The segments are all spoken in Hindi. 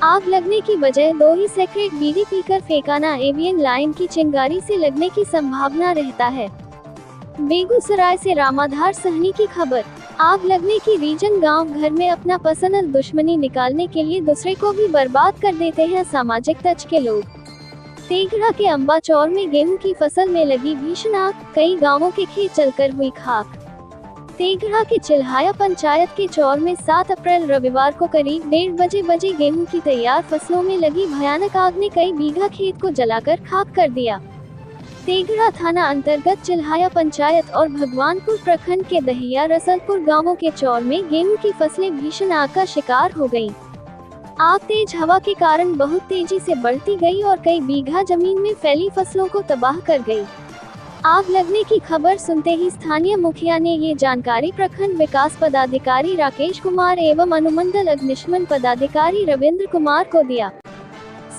आग लगने की वजह 2 ही सिगरेट बीड़ी पीकर फेंकाना। एवियन लाइन की चिंगारी से लगने की संभावना रहता है। बेगूसराय से रामाधार सहनी की खबर। आग लगने की रीजन गांव घर में अपना पर्सनल दुश्मनी निकालने के लिए दूसरे को भी बर्बाद कर देते हैं सामाजिक तंज के लोग। तेघड़ा के अंबाचौर में गेहूं की फसल में लगी भीषण आग, कई गांवों के खेत जलकर हुई खाक। तेघड़ा के चिल्हाया पंचायत के चौर में 7 अप्रैल रविवार को करीब 1:30 बजे गेहूं की तैयार फसलों में लगी भयानक आग ने कई बीघा खेत को जलाकर खाक कर दिया। तेघड़ा थाना अंतर्गत चिल्हाया पंचायत और भगवानपुर प्रखंड के दहिया रसलपुर गांवों के चौर में गेहूं की फसलें भीषण आग का शिकार हो गईं। आग तेज हवा के कारण बहुत तेजी से बढ़ती गई और कई बीघा जमीन में फैली फसलों को तबाह कर गई। आग लगने की खबर सुनते ही स्थानीय मुखिया ने ये जानकारी प्रखंड विकास पदाधिकारी राकेश कुमार एवं अनुमंडल अग्निशमन पदाधिकारी रविंद्र कुमार को दिया।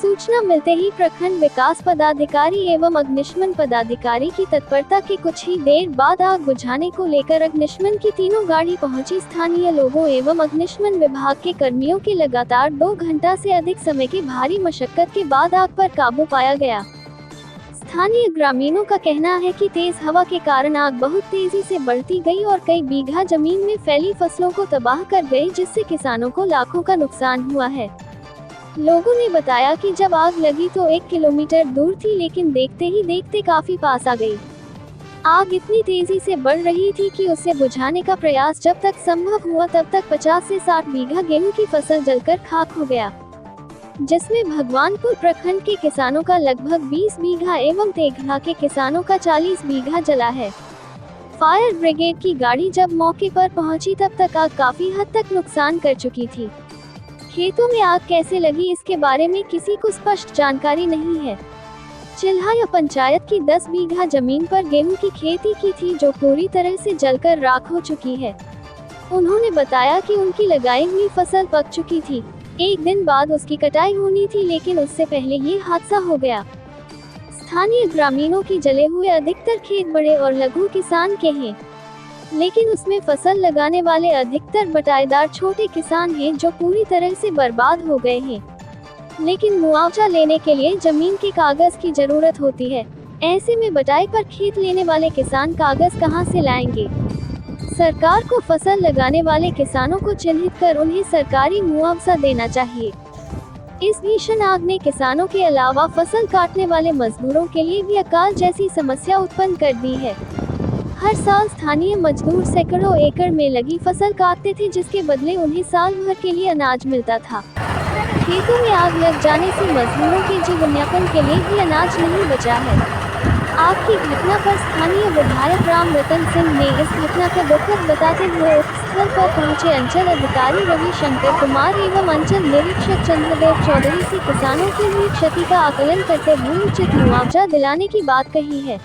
सूचना मिलते ही प्रखंड विकास पदाधिकारी एवं अग्निशमन पदाधिकारी की तत्परता के कुछ ही देर बाद आग बुझाने को लेकर अग्निशमन की तीनों गाड़ी पहुंची। स्थानीय लोगों एवं अग्निशमन विभाग के कर्मियों के लगातार 2 घंटा से अधिक समय की भारी मशक्कत के बाद आग पर काबू पाया गया। स्थानीय ग्रामीणों का कहना है कि तेज हवा के कारण आग बहुत तेजी से बढ़ती गई और कई बीघा जमीन में फैली फसलों को तबाह कर गई, जिससे किसानों को लाखों का नुकसान हुआ है। लोगों ने बताया कि जब आग लगी तो 1 किलोमीटर दूर थी, लेकिन देखते ही देखते काफी पास आ गई। आग इतनी तेजी से बढ़ रही थी कि उसे बुझाने का प्रयास जब तक संभव हुआ तब तक 50 से 60 बीघा गेहूं की फसल जलकर खाक हो गया, जिसमें भगवानपुर प्रखंड के किसानों का लगभग 20 बीघा एवं तेघड़ा के किसानों का 40 बीघा जला है। फायर ब्रिगेड की गाड़ी जब मौके पर पहुंची तब तक आग काफी हद तक नुकसान कर चुकी थी। खेतों में आग कैसे लगी इसके बारे में किसी को स्पष्ट जानकारी नहीं है। चिल्हाया पंचायत की 10 बीघा जमीन पर गेहूं की खेती की थी, जो पूरी तरह से जलकर राख हो चुकी है। उन्होंने बताया कि उनकी लगाई हुई फसल पक चुकी थी, 1 दिन बाद उसकी कटाई होनी थी, लेकिन उससे पहले ये हादसा हो गया। स्थानीय ग्रामीणों की जले हुए अधिकतर खेत बड़े और लघु किसान के हैं, लेकिन उसमें फसल लगाने वाले अधिकतर बटाईदार छोटे किसान हैं जो पूरी तरह से बर्बाद हो गए हैं। लेकिन मुआवजा लेने के लिए जमीन के कागज की जरूरत होती है। ऐसे में बटाई पर खेत लेने वाले किसान कागज कहां से लाएंगे? सरकार को फसल लगाने वाले किसानों को चिन्हित कर उन्हें सरकारी मुआवजा देना चाहिए। इस भीषण आग ने किसानों के अलावा फसल काटने वाले मजदूरों के लिए भी अकाल जैसी समस्या उत्पन्न कर दी है। हर साल स्थानीय मजदूर सैकड़ों एकड़ में लगी फसल काटते थे, जिसके बदले उन्हें साल भर के लिए अनाज मिलता था। खेतों में आग लग जाने से मजदूरों के जीवनयापन के लिए भी अनाज नहीं बचा है। आग की घटना पर स्थानीय विधायक राम रतन सिंह ने इस घटना को दुखद बताते हुए स्थल पर पहुंचे अंचल अधिकारी रविशंकर कुमार एवं अंचल निरीक्षक चंद्रदेव चौधरी से किसानों की हुई क्षति का आकलन करते हुए उचित मुआवजा दिलाने की बात कही है।